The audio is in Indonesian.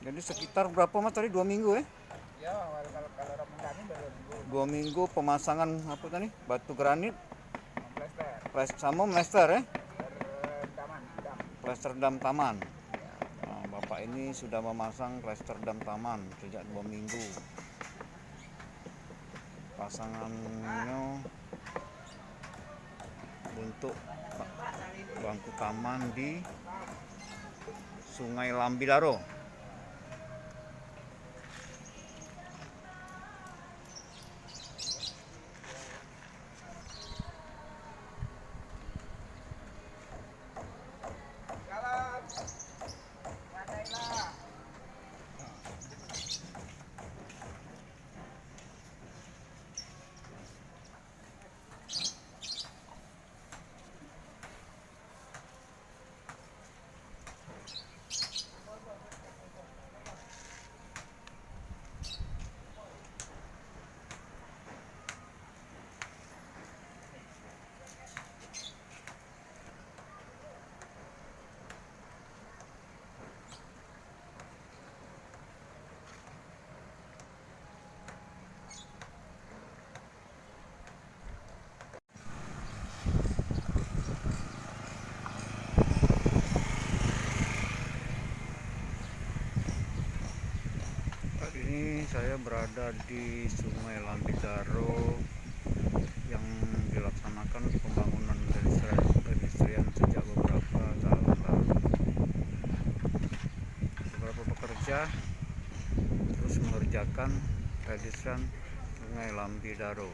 Jadi sekitar berapa mas tadi? 2 minggu ya? Ya, kalau orang kami baru 2 minggu pemasangan apa tadi? Batu granit, memplester, sama mlester ya? taman, dam. Plester dam taman. Nah, bapak ini sudah memasang plester dam taman sejak 2 minggu. Pasangannya untuk bangku taman di Sungai Lambidaro. Jalan, rantailah. Saat ini saya berada di Sungai Lambidaro yang dilaksanakan pembangunan pedestrian sejak beberapa tahun lalu. Beberapa pekerja terus mengerjakan pedestrian Sungai Lambidaro.